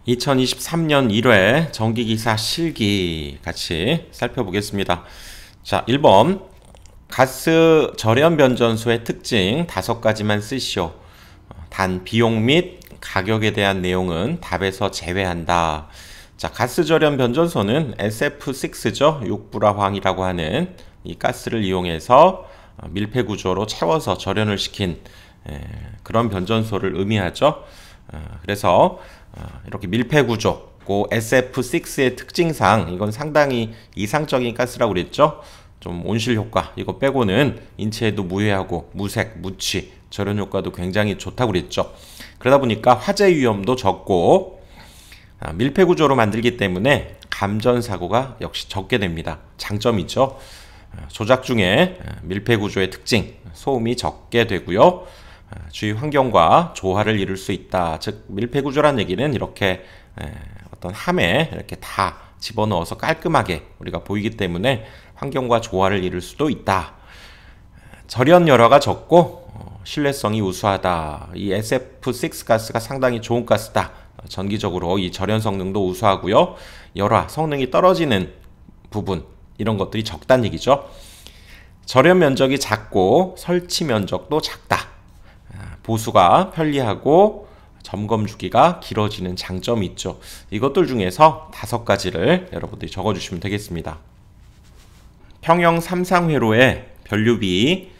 2023년 1회 전기기사 실기 같이 살펴보겠습니다. 자, 1번 가스 절연 변전소의 특징 5가지만 쓰시오. 단 비용 및 가격에 대한 내용은 답에서 제외한다. 자, 가스 절연 변전소는 SF6죠. 육불화황이라고 하는 이 가스를 이용해서 밀폐 구조로 채워서 절연을 시킨 그런 변전소를 의미하죠. 그래서 이렇게 밀폐 구조, 그 SF6의 특징상 이건 상당히 이상적인 가스라고 그랬죠. 좀 온실 효과 이거 빼고는 인체에도 무해하고 무색, 무취, 절연 효과도 굉장히 좋다고 그랬죠. 그러다 보니까 화재 위험도 적고 밀폐 구조로 만들기 때문에 감전 사고가 역시 적게 됩니다. 장점이죠. 조작 중에 밀폐 구조의 특징, 소음이 적게 되고요. 주위 환경과 조화를 이룰 수 있다. 즉 밀폐 구조란 얘기는 이렇게 어떤 함에 이렇게 다 집어넣어서 깔끔하게 우리가 보이기 때문에 환경과 조화를 이룰 수도 있다. 절연 열화가 적고 신뢰성이 우수하다. 이 SF6 가스가 상당히 좋은 가스다. 전기적으로 이 절연 성능도 우수하고요. 열화 성능이 떨어지는 부분 이런 것들이 적다는 얘기죠. 절연 면적이 작고 설치 면적도 작다. 보수가 편리하고 점검 주기가 길어지는 장점이 있죠. 이것들 중에서 5가지를 여러분들이 적어주시면 되겠습니다. 평형 3상회로에 변류비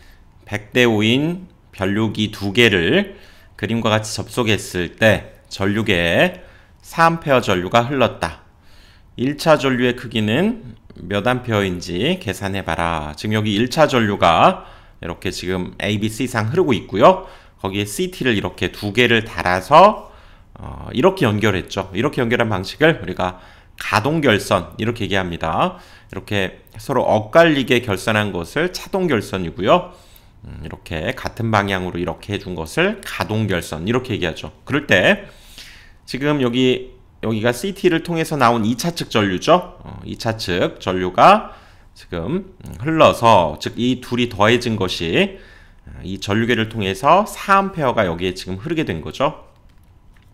100대 5인 변류기 2개를 그림과 같이 접속했을 때 전류계에 4A 전류가 흘렀다. 1차 전류의 크기는 몇 암페어인지 계산해봐라. 지금 여기 1차 전류가 이렇게 지금 ABC상 흐르고 있고요. 거기에 CT를 이렇게 2개를 달아서 이렇게 연결했죠. 이렇게 연결한 방식을 우리가 가동결선 이렇게 얘기합니다. 이렇게 서로 엇갈리게 결선한 것을 차동결선이고요. 이렇게 같은 방향으로 이렇게 해준 것을 가동결선 이렇게 얘기하죠. 그럴 때 지금 여기가 CT를 통해서 나온 2차측 전류죠. 2차측 전류가 지금 흘러서 즉 이 둘이 더해진 것이 이 전류계를 통해서 4A가 여기에 지금 흐르게 된 거죠.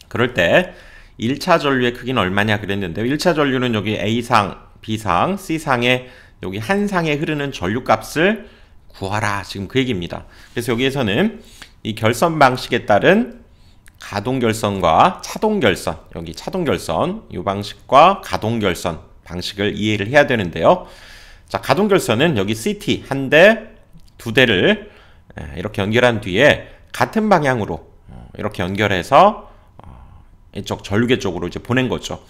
그럴 때 1차 전류의 크기는 얼마냐 그랬는데 1차 전류는 여기 A상, B상, C상에 여기 한 상에 흐르는 전류 값을 구하라. 지금 그 얘기입니다. 그래서 여기에서는 이 결선 방식에 따른 가동결선과 차동결선, 여기 차동결선 이 방식과 가동결선 방식을 이해를 해야 되는데요. 자, 가동결선은 여기 CT 한 대, 2대를 이렇게 연결한 뒤에 같은 방향으로 이렇게 연결해서 이쪽 전류계 쪽으로 이제 보낸 거죠.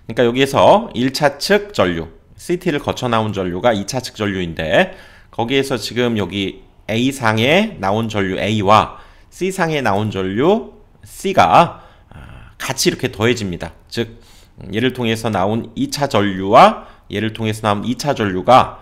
그러니까 여기에서 1차측 전류, CT를 거쳐 나온 전류가 2차측 전류인데 거기에서 지금 여기 A상에 나온 전류 A와 C상에 나온 전류 C가 같이 이렇게 더해집니다. 즉 얘를 통해서 나온 2차 전류와 얘를 통해서 나온 2차 전류가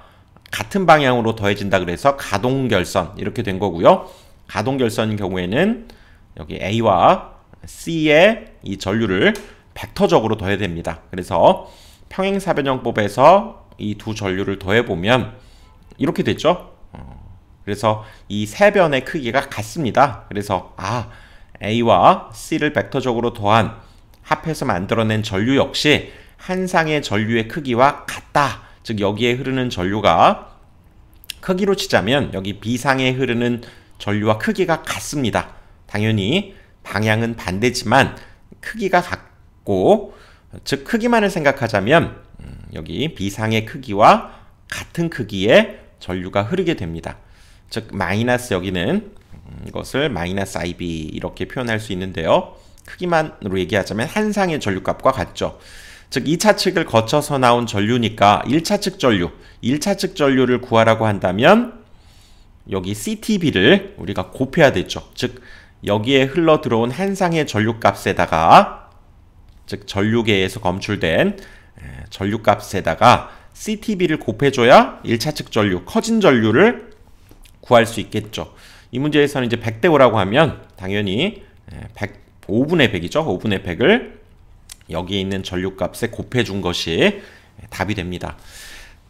같은 방향으로 더해진다 그래서 가동결선 이렇게 된 거고요. 가동결선인 경우에는 여기 A와 C의 이 전류를 벡터적으로 더해야 됩니다. 그래서 평행사변형법에서 이 두 전류를 더해보면 이렇게 됐죠. 그래서 이 세 변의 크기가 같습니다. 그래서 A와 C를 벡터적으로 더한 합해서 만들어낸 전류 역시 한 상의 전류의 크기와 같다. 즉 여기에 흐르는 전류가 크기로 치자면 여기 B상에 흐르는 전류와 크기가 같습니다. 당연히 방향은 반대지만 크기가 같고 즉 크기만을 생각하자면 여기 B상의 크기와 같은 크기의 전류가 흐르게 됩니다. 즉 마이너스 여기는 이것을 마이너스 IB 이렇게 표현할 수 있는데요. 크기만으로 얘기하자면 한 상의 전류값과 같죠. 즉 2차측을 거쳐서 나온 전류니까 1차측 전류, 1차측 전류를 구하라고 한다면 여기 CTB를 우리가 곱해야 되죠. 즉 여기에 흘러 들어온 한 상의 전류값에다가 즉 전류계에서 검출된 전류값에다가 CTB를 곱해줘야 1차측 전류, 커진 전류를 구할 수 있겠죠. 이 문제에서는 이제 100대 5라고 하면 당연히 5분의 100이죠. 5분의 100을 여기에 있는 전류값에 곱해준 것이 답이 됩니다.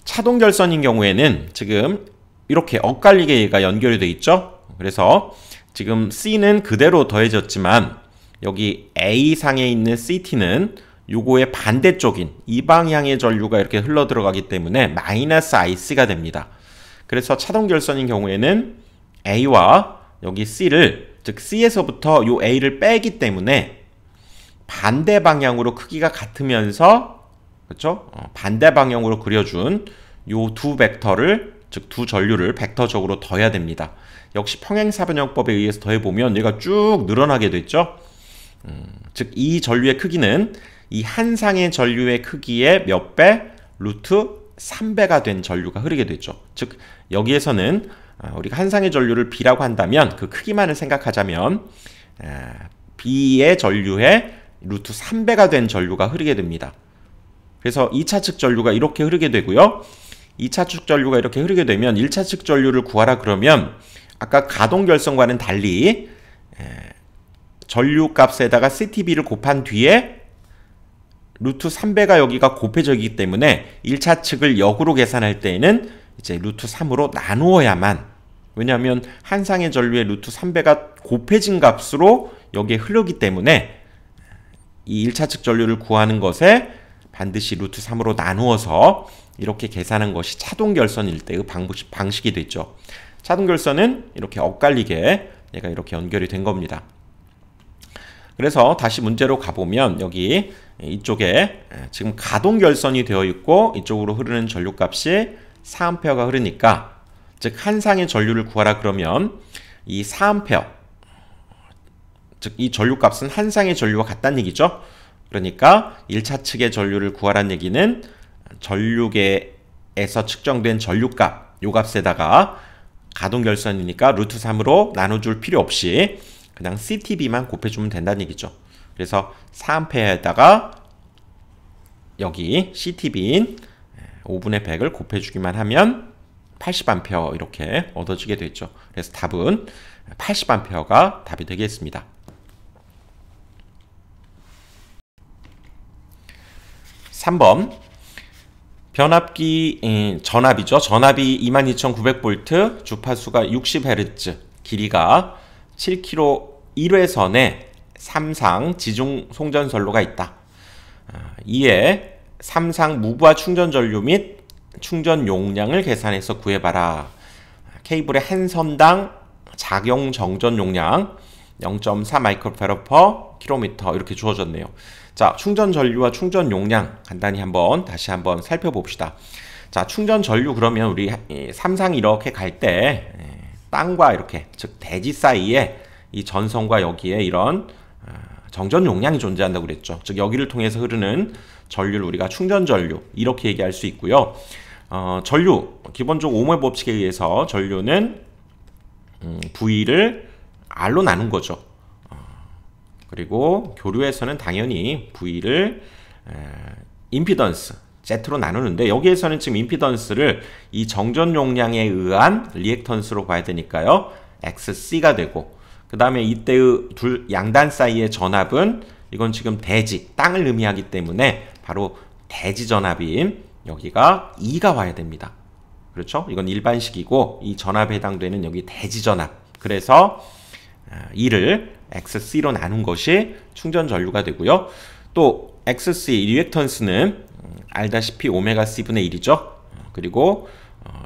차동결선인 경우에는 지금 이렇게 엇갈리게 얘가 연결이 되어 있죠. 그래서 지금 C는 그대로 더해졌지만 여기 A상에 있는 CT는 요거의 반대쪽인 이 방향의 전류가 이렇게 흘러 들어가기 때문에 마이너스 IC가 됩니다. 그래서 차동 결선인 경우에는 A와 여기 C를, 즉 C에서부터 요 A를 빼기 때문에 반대 방향으로 크기가 같으면서, 그렇죠? 반대 방향으로 그려준 요 두 벡터를, 즉 두 전류를 벡터적으로 더해야 됩니다. 역시 평행사변형법에 의해서 더해보면 얘가 쭉 늘어나게 됐죠. 즉 이 전류의 크기는 이 한 상의 전류의 크기의 몇 배? 루트 3배가 된 전류가 흐르게 되죠. 즉 여기에서는 우리가 한 상의 전류를 B라고 한다면 그 크기만을 생각하자면 B의 전류의 루트 3배가 된 전류가 흐르게 됩니다. 그래서 2차 측 전류가 이렇게 흐르게 되고요. 2차 측 전류가 이렇게 흐르게 되면 1차 측 전류를 구하라 그러면 아까 가동 결선과는 달리 전류 값에다가 CTB를 곱한 뒤에 루트 3배가 여기가 곱해져있기 때문에 1차 측을 역으로 계산할 때에는 이제 루트 3으로 나누어야만, 왜냐하면 한 상의 전류의 루트 3배가 곱해진 값으로 여기에 흐르기 때문에 이 1차 측 전류를 구하는 것에 반드시 루트 3으로 나누어서 이렇게 계산한 것이 차동 결선일 때의 방식이 됐죠. 차동 결선은 이렇게 엇갈리게 얘가 이렇게 연결이 된 겁니다. 그래서 다시 문제로 가보면 여기 이쪽에 지금 가동 결선이 되어 있고 이쪽으로 흐르는 전류값이 4A가 흐르니까, 즉 한 상의 전류를 구하라 그러면 이 4A, 즉 이 전류값은 한 상의 전류와 같다는 얘기죠. 그러니까 1차 측의 전류를 구하라는 얘기는 전류계에서 측정된 전류값, 요 값에다가 가동 결선이니까 루트 3으로 나눠줄 필요 없이 그냥 CTB만 곱해주면 된다는 얘기죠. 그래서 4A에다가 여기 CTB인 5분의 100을 곱해주기만 하면 80A 이렇게 얻어지게 되죠. 그래서 답은 80A가 답이 되겠습니다. 3번 변압기 전압이죠. 전압이 22,900V, 주파수가 60Hz, 길이가 7km 1회선에 3상 지중 송전선로가 있다. 이에 3상 무부하 충전전류 및 충전 용량을 계산해서 구해봐라. 케이블의 한 선당 작용 정전 용량 0.4 마이크로패러드 퍼 킬로미터 이렇게 주어졌네요. 자, 충전 전류와 충전 용량 간단히 다시 한번 살펴봅시다. 자, 충전 전류 그러면 우리 3상 이렇게 갈 때 땅과 이렇게, 즉 대지 사이에 이 전선과 여기에 이런 정전 용량이 존재한다고 그랬죠. 즉 여기를 통해서 흐르는 전류를 우리가 충전 전류 이렇게 얘기할 수 있고요. 전류 기본적으로 오모의 법칙에 의해서 전류는 V를 R로 나눈 거죠. 그리고 교류에서는 당연히 V를 임피던스 Z로 나누는데, 여기에서는 지금 임피던스를 이 정전 용량에 의한 리액턴스로 봐야 되니까요. XC가 되고, 그 다음에 이때의 둘 양단 사이의 전압은 이건 지금 대지, 땅을 의미하기 때문에 바로 대지 전압인 여기가 E가 와야 됩니다. 그렇죠? 이건 일반식이고 이 전압에 해당되는 여기 대지 전압. 그래서 E를 XC로 나눈 것이 충전 전류가 되고요. 또 XC 리액턴스는 알다시피 오메가 C분의 1이죠. 그리고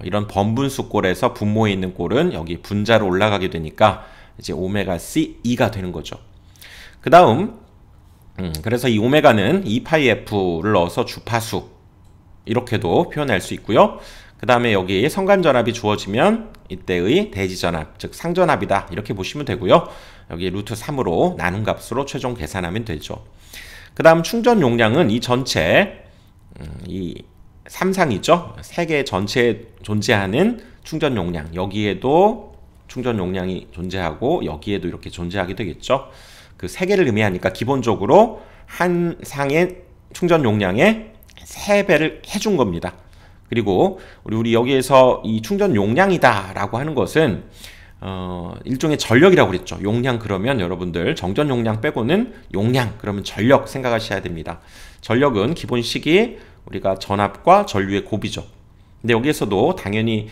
이런 번분수 꼴에서 분모에 있는 꼴은 여기 분자로 올라가게 되니까 이제 오메가 C 2가 되는 거죠. 그 다음 그래서 이 오메가는 2파이F를 넣어서 주파수 이렇게도 표현할 수 있고요. 그 다음에 여기 성간전압이 주어지면 이때의 대지전압, 즉 상전압이다 이렇게 보시면 되고요. 여기 루트 3으로 나눈 값으로 최종 계산하면 되죠. 그 다음 충전 용량은 이 전체 이 3상이죠. 세계 전체에 존재하는 충전 용량, 여기에도 충전 용량이 존재하고 여기에도 이렇게 존재하게 되겠죠. 그 세 개를 의미하니까 기본적으로 한 상의 충전 용량의 3배를 해준 겁니다. 그리고 우리 여기에서 이 충전 용량이다 라고 하는 것은 일종의 전력이라고 그랬죠. 용량 그러면 여러분들 정전 용량 빼고는 용량 그러면 전력 생각하셔야 됩니다. 전력은 기본식이 우리가 전압과 전류의 곱이죠. 근데 여기에서도 당연히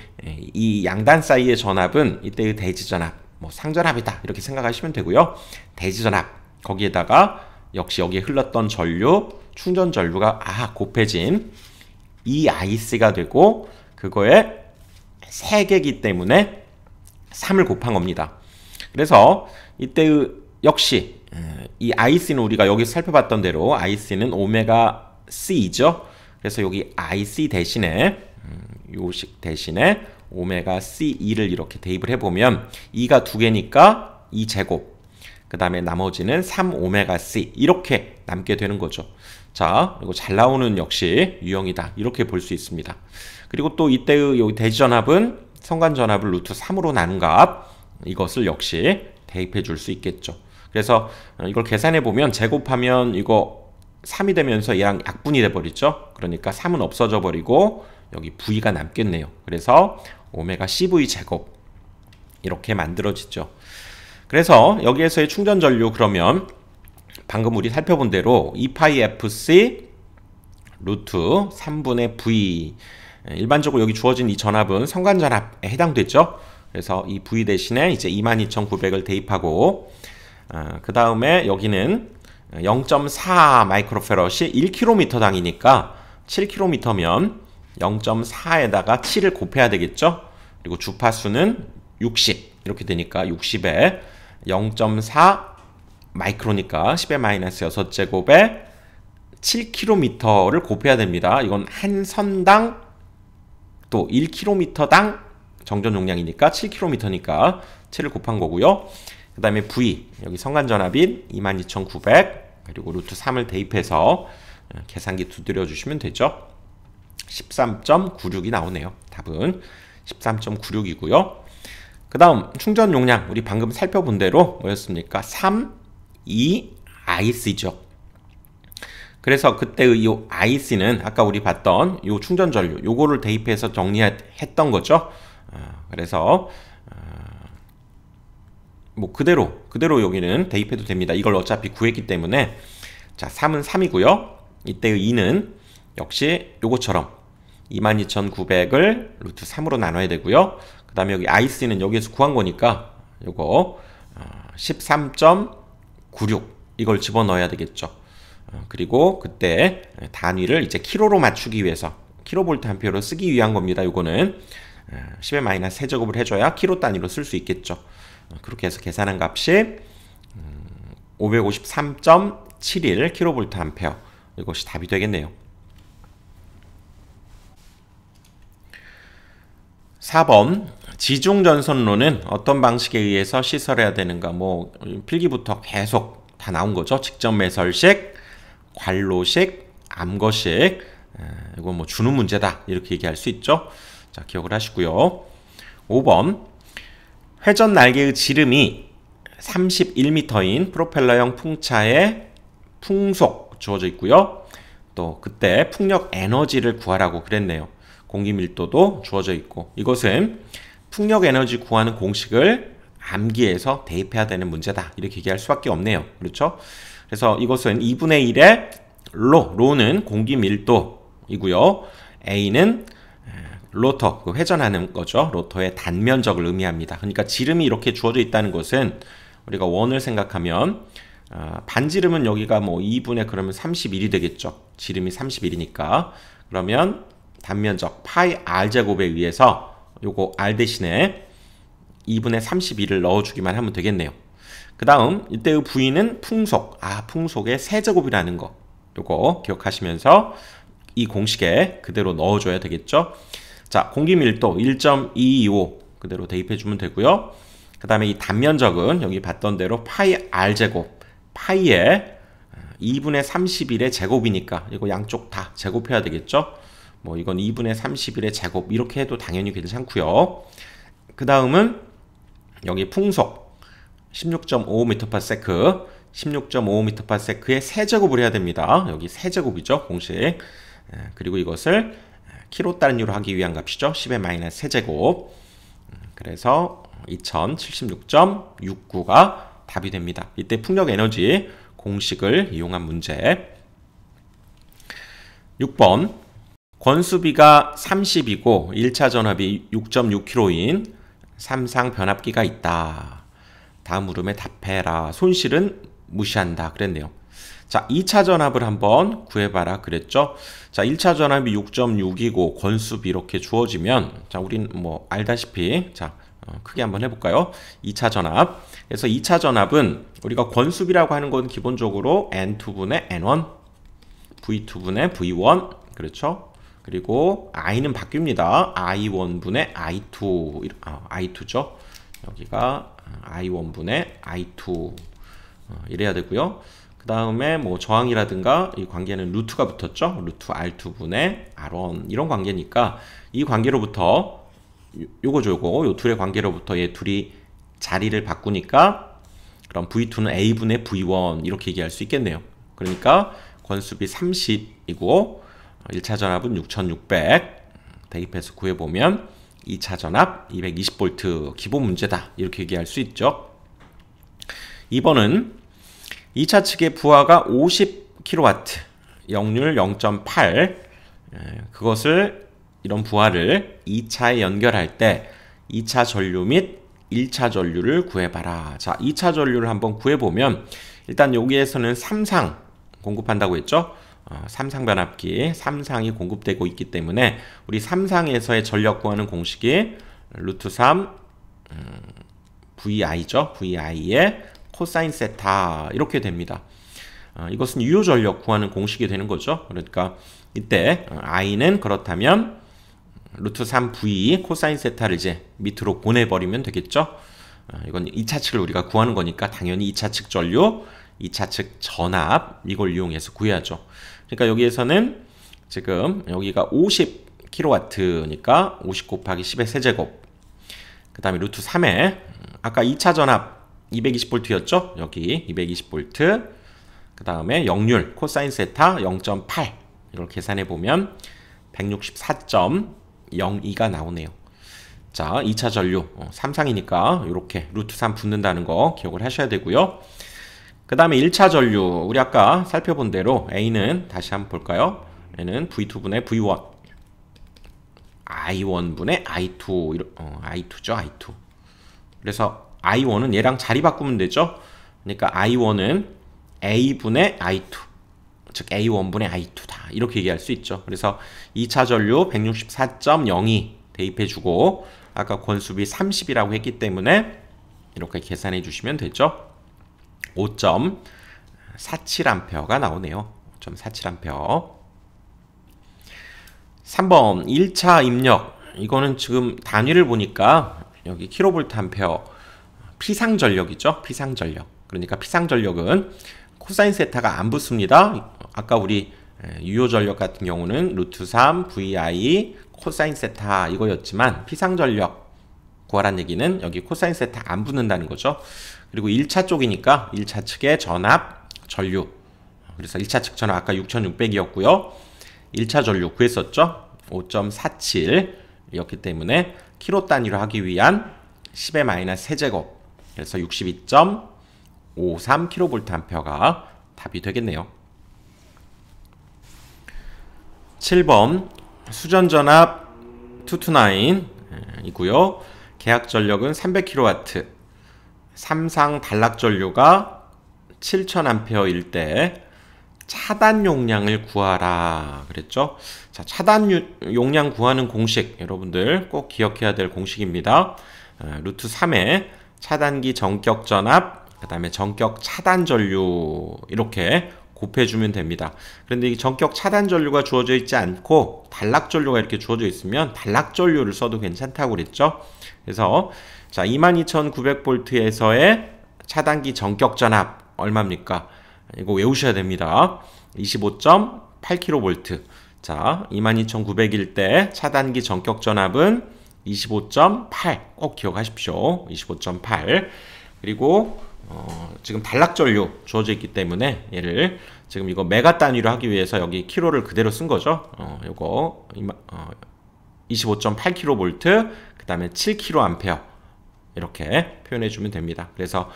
이 양단 사이의 전압은 이때의 대지전압, 뭐 상전압이다 이렇게 생각하시면 되고요. 대지전압 거기에다가 역시 여기에 흘렀던 전류, 충전 전류가 곱해진 EIC가 되고 그거의 3개이기 때문에 3을 곱한 겁니다. 그래서 이때 역시 이 IC는 우리가 여기서 살펴봤던 대로 IC는 오메가 C죠. 그래서 여기 IC 대신에 요식 대신에 오메가 C2를 이렇게 대입을 해보면 2가 2개니까 2제곱 그 다음에 나머지는 3오메가 C 이렇게 남게 되는 거죠. 자, 이거 잘 나오는 역시 유형이다 이렇게 볼 수 있습니다. 그리고 또 이때의 여기 대지전압은 성간전압을 루트 3으로 나눈 값 이것을 역시 대입해 줄 수 있겠죠. 그래서 이걸 계산해 보면 제곱하면 이거 3이 되면서 얘랑 약분이 돼 버리죠. 그러니까 3은 없어져 버리고 여기 V가 남겠네요. 그래서 오메가 CV 제곱 이렇게 만들어지죠. 그래서 여기에서의 충전 전류 그러면 방금 우리 살펴본 대로 2파이 FC 루트 3분의 V 일반적으로 여기 주어진 이 전압은 성간전압에 해당되죠. 그래서 이 V 대신에 이제 22,900을 대입하고 그 다음에 여기는 0.4 마이크로페럿이 1km당이니까 7km면 0.4에다가 7을 곱해야 되겠죠. 그리고 주파수는 60 이렇게 되니까 60에 0.4 마이크로니까 10의 마이너스 6제곱에 7km를 곱해야 됩니다. 이건 한 선당 또 1km당 정전 용량이니까 7km니까 7을 곱한 거고요. 그 다음에 V 여기 성간전압인 22,900 그리고 루트 3을 대입해서 계산기 두드려 주시면 되죠. 13.96이 나오네요. 답은 13.96이고요. 그 다음 충전 용량 우리 방금 살펴본 대로 뭐였습니까? 3, 2, IC죠. 그래서 그때의 이 IC는 아까 우리 봤던 이 충전 전류 요거를 대입해서 정리했던 거죠. 그래서 뭐 그대로 여기는 대입해도 됩니다. 이걸 어차피 구했기 때문에 자 3은 3이고요. 이때의 2는 역시 요거처럼 22,900을 루트 3으로 나눠야 되고요. 그 다음에 여기 IC는 여기에서 구한 거니까 요거 13.96 이걸 집어넣어야 되겠죠. 그리고 그때 단위를 이제 킬로로 맞추기 위해서 킬로볼트 암페어로 쓰기 위한 겁니다. 요거는 10의 마이너스 세제곱을 해줘야 킬로 단위로 쓸 수 있겠죠. 그렇게 해서 계산한 값이 553.71 킬로볼트 암페어 이것이 답이 되겠네요. 4번 지중전선로는 어떤 방식에 의해서 시설해야 되는가 뭐 필기부터 계속 다 나온 거죠. 직접 매설식, 관로식, 암거식 이거 뭐 주는 문제다 이렇게 얘기할 수 있죠. 자 기억을 하시고요. 5번 회전 날개의 지름이 31m인 프로펠러형 풍차의 풍속 주어져 있고요. 또 그때 풍력 에너지를 구하라고 그랬네요. 공기 밀도도 주어져 있고 이것은 풍력 에너지 구하는 공식을 암기해서 대입해야 되는 문제다 이렇게 얘기할 수밖에 없네요. 그렇죠? 그래서 이것은 2분의 1의 로는 공기 밀도이고요. A는 로터, 회전하는 거죠. 로터의 단면적을 의미합니다. 그러니까 지름이 이렇게 주어져 있다는 것은 우리가 원을 생각하면 반지름은 여기가 뭐 2분의 그러면 31이 되겠죠. 지름이 31이니까 그러면 단면적 파이 r제곱에 의해서 요거 r 대신에 2분의 31을 넣어주기만 하면 되겠네요. 그 다음 이때의 V는 풍속, 풍속의 세제곱이라는 거 요거 기억하시면서 이 공식에 그대로 넣어줘야 되겠죠. 자, 공기 밀도 1.225 그대로 대입해주면 되고요. 그 다음에 이 단면적은 여기 봤던 대로 파이 r제곱, 파이에 2분의 31의 제곱이니까 이거 양쪽 다 제곱해야 되겠죠. 뭐 이건 2분의 31의 제곱 이렇게 해도 당연히 괜찮고요. 그 다음은 여기 풍속 16.5m/s 16.5m/s의 세제곱을 해야 됩니다. 여기 세제곱이죠 공식. 그리고 이것을 킬로 단위로 하기 위한 값이죠. 10의 마이너스 세제곱. 그래서 2076.69가 답이 됩니다. 이때 풍력 에너지 공식을 이용한 문제. 6번 권수비가 30이고 1차 전압이 6.6kg인 삼상 변압기가 있다. 다음 물음에 답해라. 손실은 무시한다 그랬네요. 자, 2차 전압을 한번 구해봐라 그랬죠. 자, 1차 전압이 6.6이고 권수비 이렇게 주어지면, 자, 우린 뭐 알다시피, 자, 크게 한번 해볼까요? 2차 전압. 그래서 2차 전압은 우리가 권수비라고 하는 건 기본적으로 N2분의 N1, V2분의 V1, 그렇죠? 그리고 I는 바뀝니다. I1분의 I2, I2죠. 여기가 I1분의 I2 이래야 되고요. 그 다음에 뭐 저항이라든가 이 관계는 루트가 붙었죠. 루트 R2분의 R1 이런 관계니까 이 관계로부터 요거죠, 요거 요 둘의 관계로부터 얘 둘이 자리를 바꾸니까 그럼 V2는 A분의 V1 이렇게 얘기할 수 있겠네요. 그러니까 권수비 30이고 1차 전압은 6600 대입해서 구해보면 2차 전압 220V 기본 문제다 이렇게 얘기할 수 있죠. 2번은 2차 측의 부하가 50kW, 역률 0.8 그것을 이런 부하를 2차에 연결할 때 2차 전류 및 1차 전류를 구해봐라. 자, 2차 전류를 한번 구해보면 일단 여기에서는 3상 공급한다고 했죠. 3상 변압기 3상이 공급되고 있기 때문에 우리 3상에서의 전력 구하는 공식이 루트 3 VI죠. VI의 코사인 세타 이렇게 됩니다. 이것은 유효 전력 구하는 공식이 되는 거죠. 그러니까 이때 I는 그렇다면 루트 3 V 코사인 세타를 이제 밑으로 보내버리면 되겠죠. 이건 2차 측을 우리가 구하는 거니까 당연히 2차 측 전류, 2차 측 전압 이걸 이용해서 구해야죠. 그러니까 여기에서는 지금 여기가 50kW니까 50 곱하기 10의 세제곱 그 다음에 루트 3에 아까 2차 전압 220V였죠? 여기 220V 그 다음에 역률 코사인 세타 0.8 이걸 계산해보면 164.02가 나오네요. 자, 2차 전류 3상이니까 이렇게 루트 3 붙는다는 거 기억을 하셔야 되고요. 그 다음에 1차 전류 우리 아까 살펴본 대로 A는 다시 한번 볼까요? A는 V2분의 V1 I1분의 I2 I2죠 I2 그래서 I1은 얘랑 자리 바꾸면 되죠. 그러니까 I1은 A분의 I2 즉 A1분의 I2다 이렇게 얘기할 수 있죠. 그래서 2차 전류 164.02 대입해주고 아까 권수비 30이라고 했기 때문에 이렇게 계산해 주시면 되죠. 5.47A가 나오네요. 5.47A. 3번 1차 입력 이거는 지금 단위를 보니까 여기 킬로볼트 암페어 피상전력이죠. 피상전력. 그러니까 피상전력은 코사인 세타가 안 붙습니다. 아까 우리 유효전력 같은 경우는 루트 3 VI 코사인 세타 이거였지만 피상전력 구하란 얘기는 여기 코사인 세타 안 붙는다는 거죠. 그리고 1차 쪽이니까 1차 측의 전압, 전류. 그래서 1차 측 전압 아까 6600이었고요. 1차 전류 구했었죠. 5.47이었기 때문에 킬로 단위로 하기 위한 10의 마이너스 세제곱. 그래서 62.53kVA가 답이 되겠네요. 7번 수전전압 229 이고요. 계약 전력은 300kW. 3상 단락 전류가 7000A일 때 차단 용량을 구하라 그랬죠. 자, 차단 용량 구하는 공식 여러분들 꼭 기억해야 될 공식입니다. 루트 3에 차단기 전격 전압 그 다음에 전격 차단 전류 이렇게 곱해주면 됩니다. 그런데 이 전격 차단 전류가 주어져 있지 않고 단락 전류가 이렇게 주어져 있으면 단락 전류를 써도 괜찮다고 그랬죠. 그래서 자 22900V에서의 차단기 전격 전압 얼마입니까? 이거 외우셔야 됩니다. 25.8kV. 자 22900일 때 차단기 전격 전압은 25.8 꼭 기억하십시오. 25.8 그리고 지금 단락 전류 주어져 있기 때문에 얘를 지금 이거 메가 단위로 하기 위해서 여기 킬로를 그대로 쓴 거죠. 요거 25.8kV 그 다음에 7kA 이렇게 표현해 주면 됩니다. 그래서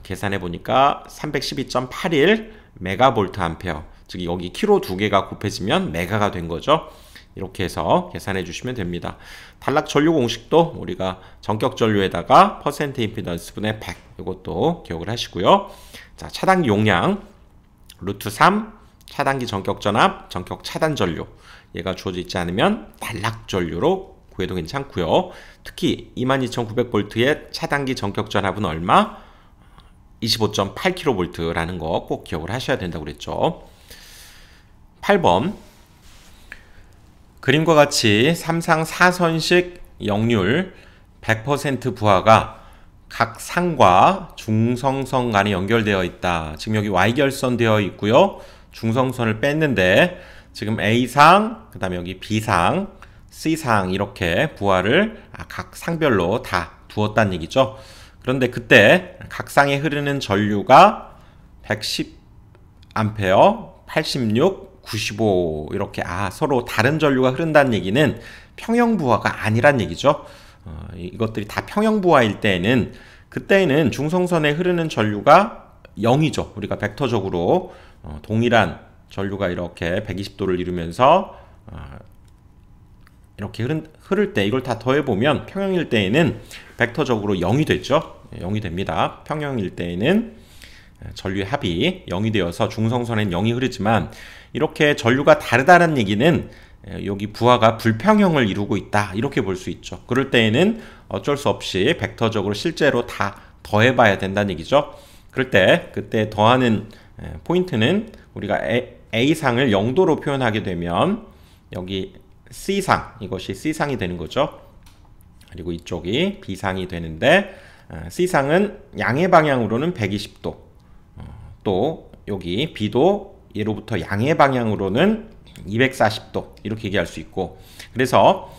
계산해 보니까 312.81 메가볼트 암페어 즉 여기 킬로 두 개가 곱해지면 메가가 된 거죠. 이렇게 해서 계산해 주시면 됩니다. 단락 전류 공식도 우리가 전격 전류에다가 퍼센트 임피던스 분의 100 이것도 기억을 하시고요. 자, 차단기 용량 루트 3 차단기 전격 전압, 전격 차단 전류. 얘가 주어져 있지 않으면 단락 전류로 구해도 괜찮고요. 특히 22,900V의 차단기 전격 전압은 얼마? 25.8kV라는 거 꼭 기억을 하셔야 된다고 그랬죠. 8번 그림과 같이 3상 4선식 역률 100% 부하가 각 상과 중성선 간에 연결되어 있다. 지금 여기 Y결선 되어 있고요. 중성선을 뺐는데 지금 A상, 그 다음에 여기 B상, C상 이렇게 부하를 각 상별로 다 두었다는 얘기죠. 그런데 그때 각 상에 흐르는 전류가 110A, 86, 95 이렇게 서로 다른 전류가 흐른다는 얘기는 평형부하가 아니란 얘기죠. 이것들이 다 평형부하일 때에는 그때는 중성선에 흐르는 전류가 0이죠. 우리가 벡터적으로 동일한 전류가 이렇게 120도를 이루면서 이렇게 흐를 때 이걸 다 더해보면 평형일 때에는 벡터적으로 0이 됐죠. 0이 됩니다. 평형일 때에는 전류의 합이 0이 되어서 중성선엔 0이 흐르지만 이렇게 전류가 다르다는 얘기는 여기 부하가 불평형을 이루고 있다 이렇게 볼 수 있죠. 그럴 때에는 어쩔 수 없이 벡터적으로 실제로 다 더해봐야 된다는 얘기죠. 그럴 때 그때 더하는 포인트는 우리가 A상을 0도로 표현하게 되면 여기 C상, 이것이 C상이 되는 거죠. 그리고 이쪽이 B상이 되는데 C상은 양의 방향으로는 120도 또 여기 B도 예로부터 양의 방향으로는 240도 이렇게 얘기할 수 있고 그래서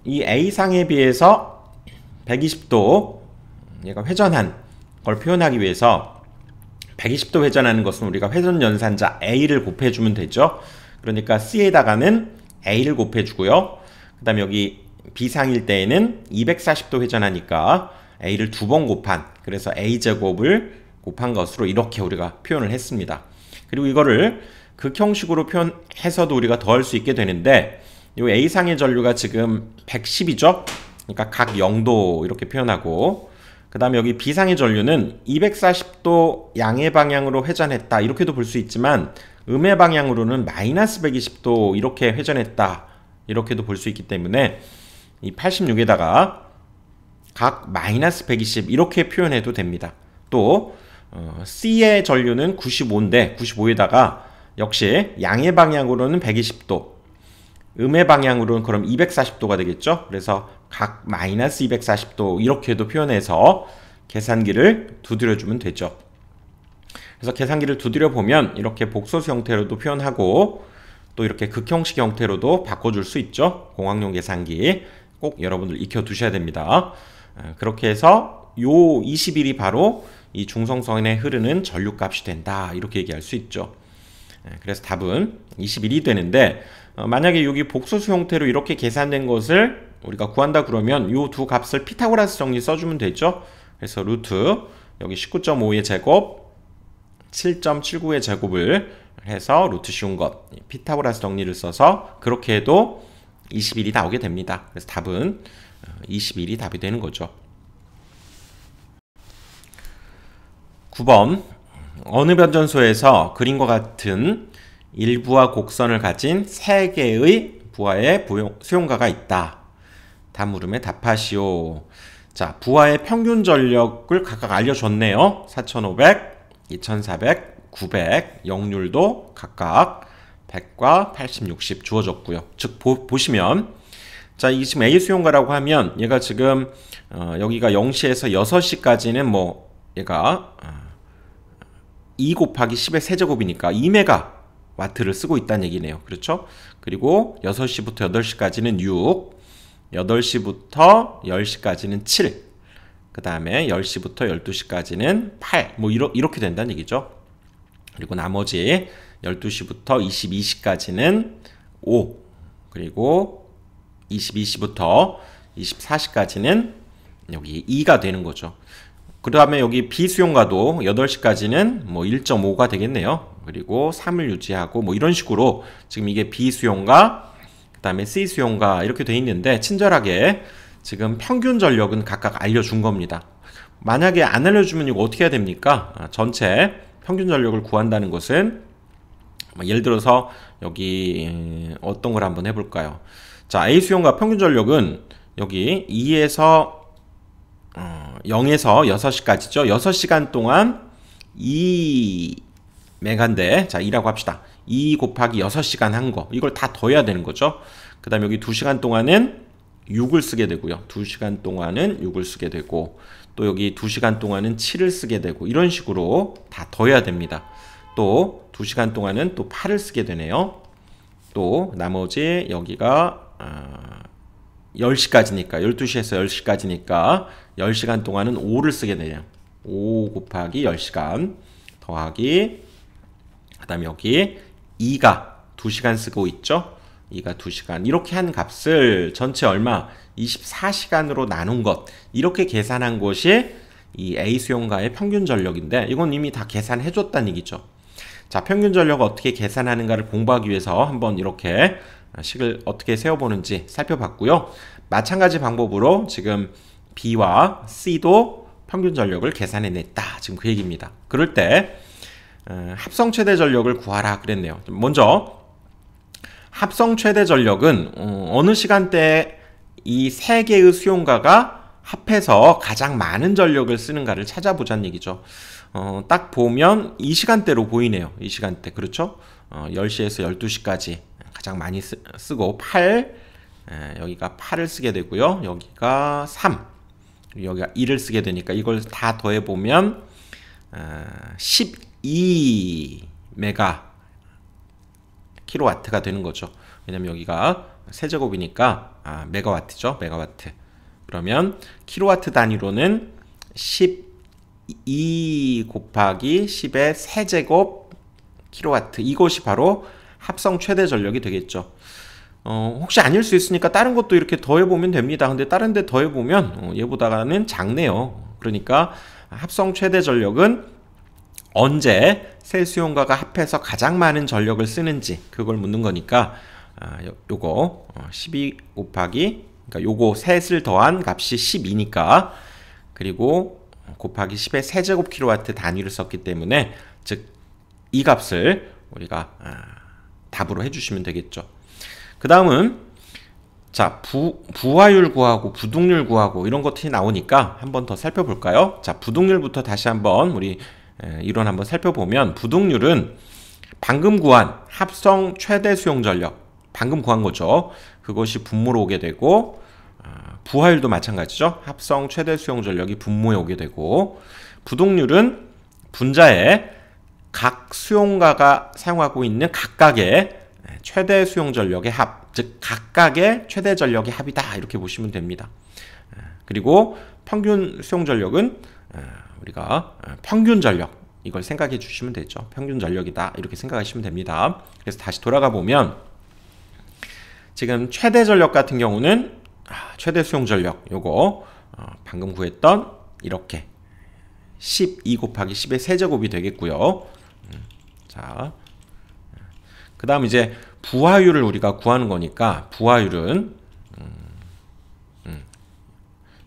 이 A상에 비해서 120도 얘가 회전한 걸 표현하기 위해서 120도 회전하는 것은 우리가 회전 연산자 A를 곱해주면 되죠. 그러니까 C에다가는 A를 곱해주고요. 그 다음에 여기 B상일 때에는 240도 회전하니까 A를 2번 곱한 그래서 A제곱을 곱한 것으로 이렇게 우리가 표현을 했습니다. 그리고 이거를 극형식으로 표현해서도 우리가 더할 수 있게 되는데 이 A상의 전류가 지금 110이죠. 그러니까 각 0도 이렇게 표현하고 그 다음에 여기 B상의 전류는 240도 양의 방향으로 회전했다 이렇게도 볼 수 있지만 음의 방향으로는 마이너스 120도 이렇게 회전했다 이렇게도 볼 수 있기 때문에 이 86에다가 각 마이너스 120 이렇게 표현해도 됩니다. 또 C의 전류는 95인데 95에다가 역시 양의 방향으로는 120도 음의 방향으로는 그럼 240도가 되겠죠. 그래서 각 마이너스 240도 이렇게도 표현해서 계산기를 두드려주면 되죠. 그래서 계산기를 두드려 보면 이렇게 복소수 형태로도 표현하고 또 이렇게 극형식 형태로도 바꿔줄 수 있죠. 공학용 계산기 꼭 여러분들 익혀두셔야 됩니다. 그렇게 해서 요 21이 바로 이 중성선에 흐르는 전류값이 된다 이렇게 얘기할 수 있죠. 그래서 답은 21이 되는데 만약에 여기 복소수 형태로 이렇게 계산된 것을 우리가 구한다 그러면 이 두 값을 피타고라스 정리 써주면 되죠. 그래서 루트 여기 19.5의 제곱 7.79의 제곱을 해서 루트 씌운 것 피타고라스 정리를 써서 그렇게 해도 21이 나오게 됩니다. 그래서 답은 21이 답이 되는 거죠. 9번 어느 변전소에서 그림과 같은 일부하 곡선을 가진 3개의 부하의 수용가가 있다. 다음 물음에 답하시오. 자, 부하의 평균 전력을 각각 알려줬네요. 4500, 2400, 900, 역률도 각각 100과 80, 60 주어졌고요. 즉 보시면 자, 이게 지금 A 수용가라고 하면 얘가 지금 여기가 0시에서 6시까지는 뭐 얘가 2 곱하기 10의 세제곱이니까 2메가와트를 쓰고 있다는 얘기네요. 그렇죠? 그리고 6시부터 8시까지는 6, 8시부터 10시까지는 7, 그 다음에 10시부터 12시까지는 8, 뭐 이렇게 된다는 얘기죠. 그리고 나머지 12시부터 22시까지는 5, 그리고 22시부터 24시까지는 여기 2가 되는 거죠. 그 다음에 여기 B 수용가도 8시까지는 뭐 1.5가 되겠네요. 그리고 3을 유지하고 뭐 이런 식으로 지금 이게 B 수용가, 그 다음에 C 수용가 이렇게 돼 있는데 친절하게 지금 평균 전력은 각각 알려준 겁니다. 만약에 안 알려주면 이거 어떻게 해야 됩니까? 전체 평균 전력을 구한다는 것은 예를 들어서 여기 어떤 걸 한번 해볼까요? 자, A 수용과 평균 전력은 여기 2에서 0에서 6시까지죠. 6시간 동안 2메가인데, 자, 2라고 합시다. 2 곱하기 6시간 한 거. 이걸 다 더해야 되는 거죠. 그 다음에 여기 2시간 동안은 6을 쓰게 되고요. 2시간 동안은 6을 쓰게 되고, 또 여기 2시간 동안은 7을 쓰게 되고, 이런 식으로 다 더해야 됩니다. 또 2시간 동안은 또 8을 쓰게 되네요. 또 나머지 여기가 10시까지니까 12시에서 10시까지니까 10시간 동안은 5를 쓰게 되네요. 5 곱하기 10시간 더하기, 그 다음에 여기 2가 2시간 쓰고 있죠. 2가 2시간. 이렇게 한 값을 전체 얼마? 24시간으로 나눈 것. 이렇게 계산한 것이 이 A 수용가의 평균 전력인데, 이건 이미 다 계산해 줬다는 얘기죠. 자, 평균 전력을 어떻게 계산하는가를 공부하기 위해서 한번 이렇게 식을 어떻게 세워보는지 살펴봤고요. 마찬가지 방법으로 지금 B와 C도 평균 전력을 계산해냈다. 지금 그 얘기입니다. 그럴 때 합성 최대 전력을 구하라 그랬네요. 먼저 합성 최대 전력은 어느 시간대에 이 세 개의 수용가가 합해서 가장 많은 전력을 쓰는가를 찾아보자는 얘기죠. 딱 보면 이 시간대로 보이네요. 이 시간대. 그렇죠? 10시에서 12시까지 가장 많이 쓰고 8, 여기가 8을 쓰게 되고요. 여기가 3, 여기가 2를 쓰게 되니까 이걸 다 더해보면 12메가 킬로와트가 되는 거죠. 왜냐면 여기가 세제곱이니까 메가와트죠. 메가와트. 그러면 킬로와트 단위로는 12 곱하기 10의 세제곱 킬로와트. 이것이 바로 합성 최대 전력이 되겠죠. 혹시 아닐 수 있으니까 다른 것도 이렇게 더해보면 됩니다. 근데 다른 데 더해보면 얘보다는 작네요. 그러니까 합성 최대 전력은 언제 세 수용가가 합해서 가장 많은 전력을 쓰는지 그걸 묻는 거니까 요거 12 곱하기, 그러니까 요거 셋을 더한 값이 12니까, 그리고 곱하기 10의 세제곱 킬로와트 단위를 썼기 때문에 즉 이 값을 우리가 답으로 해주시면 되겠죠. 그 다음은 자, 부하율 구하고 부동률 구하고 이런 것들이 나오니까 한번 더 살펴볼까요? 자, 부동률부터 다시 한번 우리 이론 한번 살펴보면, 부동률은 방금 구한 합성 최대 수용 전력, 방금 구한 거죠. 그것이 분모로 오게 되고, 부하율도 마찬가지죠. 합성 최대 수용 전력이 분모에 오게 되고, 부동률은 분자에 각 수용가가 사용하고 있는 각각의 최대 수용 전력의 합, 즉 각각의 최대 전력의 합이다, 이렇게 보시면 됩니다. 그리고 평균 수용 전력은 우리가 평균 전력, 이걸 생각해 주시면 되죠. 평균 전력이다, 이렇게 생각하시면 됩니다. 그래서 다시 돌아가 보면 지금 최대 전력 같은 경우는 최대 수용 전력, 요거 방금 구했던 이렇게 12 곱하기 10의 세제곱이 되겠고요. 자, 그 다음 이제 부하율을 우리가 구하는 거니까, 부하율은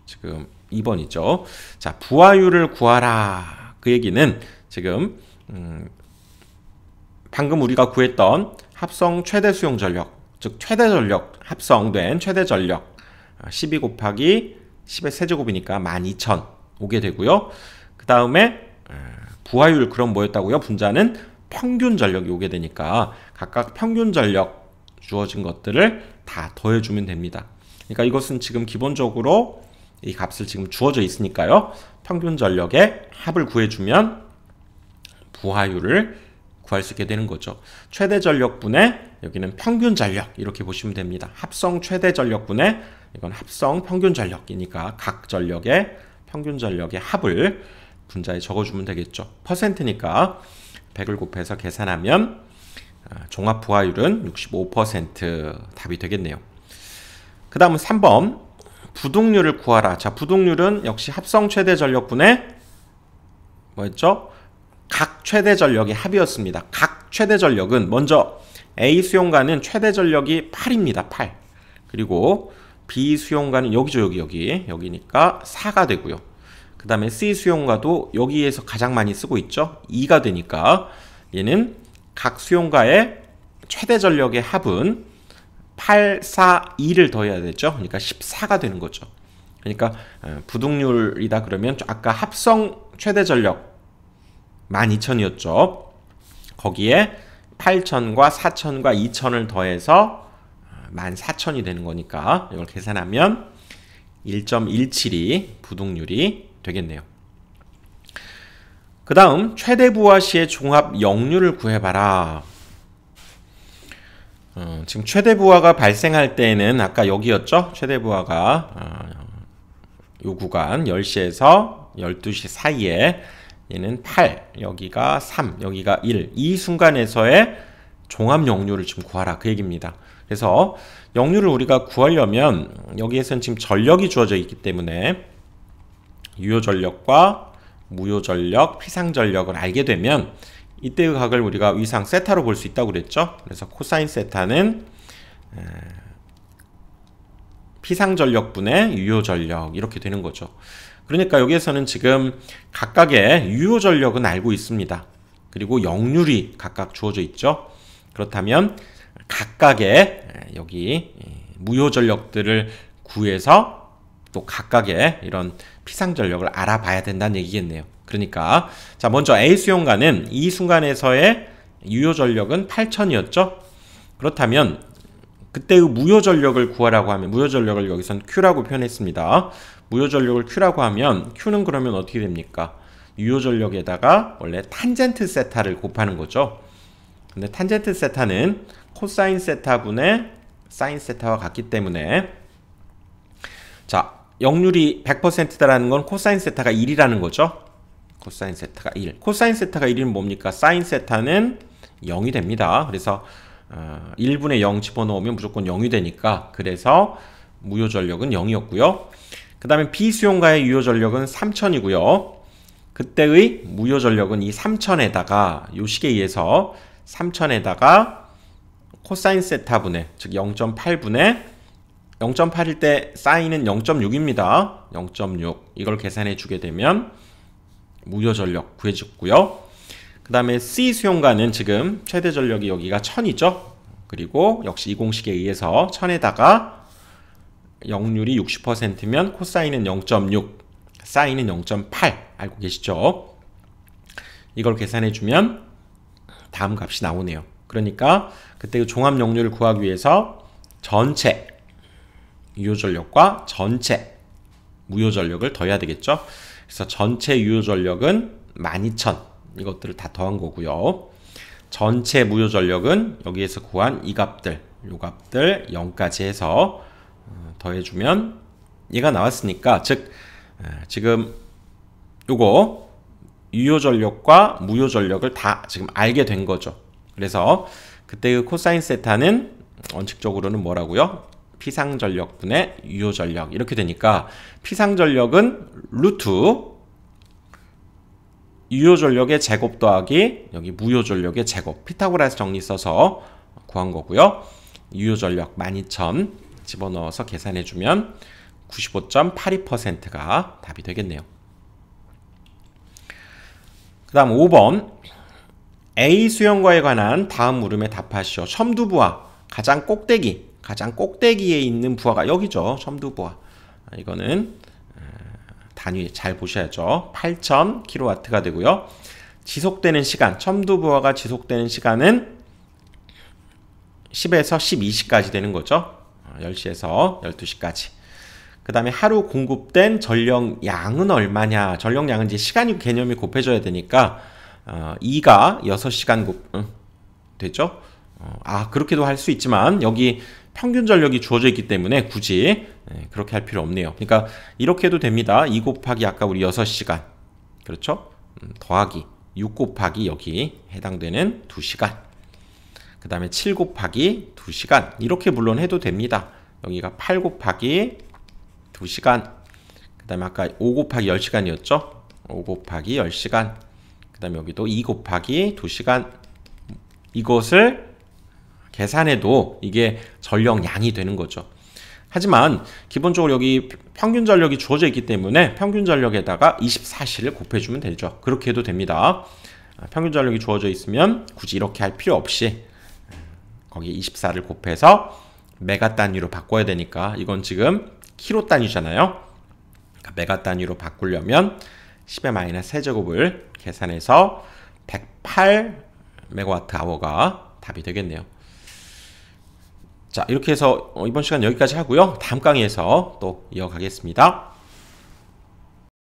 지금 2번이죠. 자, 부하율을 구하라. 그 얘기는 지금 방금 우리가 구했던 합성 최대 수용 전력, 즉 최대 전력, 합성된 최대 전력 12 곱하기 10의 세제곱이니까 12,000 오게 되고요. 그 다음에 부하율, 그럼 뭐였다고요? 분자는 평균 전력이 오게 되니까 각각 평균 전력 주어진 것들을 다 더해주면 됩니다. 그러니까 이것은 지금 기본적으로 이 값을 지금 주어져 있으니까요. 평균 전력의 합을 구해주면 부하율을 구할 수 있게 되는 거죠. 최대 전력분의 여기는 평균 전력, 이렇게 보시면 됩니다. 합성 최대 전력분의 이건 합성 평균 전력이니까 각 전력의 평균 전력의 합을 분자에 적어주면 되겠죠. 퍼센트니까 100을 곱해서 계산하면 종합 부하율은 65% 답이 되겠네요. 그 다음은 3번 부동률을 구하라. 자, 부동률은 역시 합성 최대 전력분의 뭐였죠? 각 최대 전력의 합이었습니다. 각 최대 전력은 먼저 A 수용가는 최대 전력이 8입니다. 8. 그리고 B 수용가는 여기죠. 여기니까 4가 되고요. 그 그 다음에 C 수용가도 여기에서 가장 많이 쓰고 있죠. 2가 되니까 얘는 각 수용가의 최대 전력의 합은 8, 4, 2를 더해야 되죠. 그러니까 14가 되는 거죠. 그러니까 부등률이다 그러면 아까 합성 최대 전력 12,000이었죠. 거기에 8,000과 4,000과 2,000을 더해서 14,000이 되는 거니까 이걸 계산하면 1.17이 부등률이 되겠네요. 그 다음 최대 부하 시의 종합 역률을 구해봐라. 지금 최대 부하가 발생할 때에는 아까 여기였죠. 최대 부하가 요 구간 10시에서 12시 사이에 얘는 8, 여기가 3, 여기가 1. 이 순간에서의 종합 역률을 좀 구하라 그 얘기입니다. 그래서 역률을 우리가 구하려면 여기에서는 지금 전력이 주어져 있기 때문에 유효 전력과 무효 전력, 피상 전력을 알게 되면 이때의 각을 우리가 위상 세타로 볼 수 있다고 그랬죠. 그래서 코사인 세타는 피상 전력분의 유효 전력 이렇게 되는 거죠. 그러니까 여기에서는 지금 각각의 유효 전력은 알고 있습니다. 그리고 역률이 각각 주어져 있죠. 그렇다면 각각의 여기 무효 전력들을 구해서 또 각각의 이런 피상 전력을 알아봐야 된다는 얘기겠네요. 그러니까 자 먼저 A 수용가는 이 순간에서의 유효 전력은 8,000이었죠. 그렇다면 그때의 무효 전력을 구하라고 하면 무효 전력을 여기선 Q라고 표현했습니다. 무효 전력을 Q라고 하면 Q는 그러면 어떻게 됩니까? 유효 전력에다가 원래 탄젠트 세타를 곱하는 거죠. 근데 탄젠트 세타는 코사인 세타분의 사인 세타와 같기 때문에 자 역률이 100%다라는 건 코사인 세타가 1이라는 거죠. 코사인 세타가 1. 코사인 세타가 1이면 뭡니까? 사인 세타는 0이 됩니다. 그래서 1분의 0 집어넣으면 무조건 0이 되니까 그래서 무효 전력은 0이었고요. 그 다음에 B 수용가의 유효 전력은 3000이고요. 그때의 무효 전력은 이 3000에다가 요 식에 의해서 3000에다가 코사인 세타분의 즉 0.8분의 0.8일 때 사인은 0.6입니다. 0.6 이걸 계산해 주게 되면 무효 전력 구해줬고요. 그 다음에 C 수용가는 지금 최대 전력이 여기가 1000이죠. 그리고 역시 이 공식에 의해서 1000에다가 역률이 60%면 코사인은 0.6, 사인은 0.8 알고 계시죠? 이걸 계산해 주면 다음 값이 나오네요. 그러니까 그때 그 종합 역률을 구하기 위해서 전체 유효 전력과 전체 무효 전력을 더해야 되겠죠. 그래서 전체 유효 전력은 12,000 이것들을 다 더한 거고요. 전체 무효 전력은 여기에서 구한 이 값들, 요 값들 0까지 해서 더해주면 얘가 나왔으니까 즉 지금 요거 유효 전력과 무효 전력을 다 지금 알게 된 거죠. 그래서 그때 그 코사인 세타는 원칙적으로는 뭐라고요? 피상 전력분의 유효 전력 이렇게 되니까 피상 전력은 루트 유효 전력의 제곱 더하기 여기 무효 전력의 제곱 피타고라스 정리 써서 구한 거고요. 유효 전력 12,000 집어넣어서 계산해주면 95.82%가 답이 되겠네요. 그 다음 5번 A 수용과에 관한 다음 물음에 답하시오. 첨두부하 가장 꼭대기에 있는 부하가 여기죠. 첨두부하 이거는 단위 잘 보셔야죠. 8,000kW가 되고요. 지속되는 시간 첨두부하가 지속되는 시간은 10에서 12시까지 되는 거죠. 10시에서 12시까지. 그 다음에 하루 공급된 전력량은 얼마냐. 전력량은 이제 시간이 개념이 곱해져야 되니까 2가 6시간 됐죠. 그렇게도 할 수 있지만 여기 평균 전력이 주어져 있기 때문에 굳이 그렇게 할 필요 없네요. 그러니까 이렇게 해도 됩니다. 2 곱하기 아까 우리 6시간 그렇죠? 더하기 6 곱하기 여기 해당되는 2시간 그 다음에 7 곱하기 2시간 이렇게 물론 해도 됩니다. 여기가 8 곱하기 2시간 그 다음에 아까 5 곱하기 10시간이었죠? 5 곱하기 10시간 그 다음에 여기도 2 곱하기 2시간 이것을 계산해도 이게 전력량이 되는 거죠. 하지만 기본적으로 여기 평균 전력이 주어져 있기 때문에 평균 전력에다가 24C를 곱해주면 되죠. 그렇게 해도 됩니다. 평균 전력이 주어져 있으면 굳이 이렇게 할 필요 없이 거기 24를 곱해서 메가 단위로 바꿔야 되니까 이건 지금 킬로 단위잖아요. 그러니까 메가 단위로 바꾸려면 10의 마이너스 세제곱을 계산해서 108 메가와트 아워가 답이 되겠네요. 자, 이렇게 해서 이번 시간 여기까지 하고요. 다음 강의에서 또 이어가겠습니다.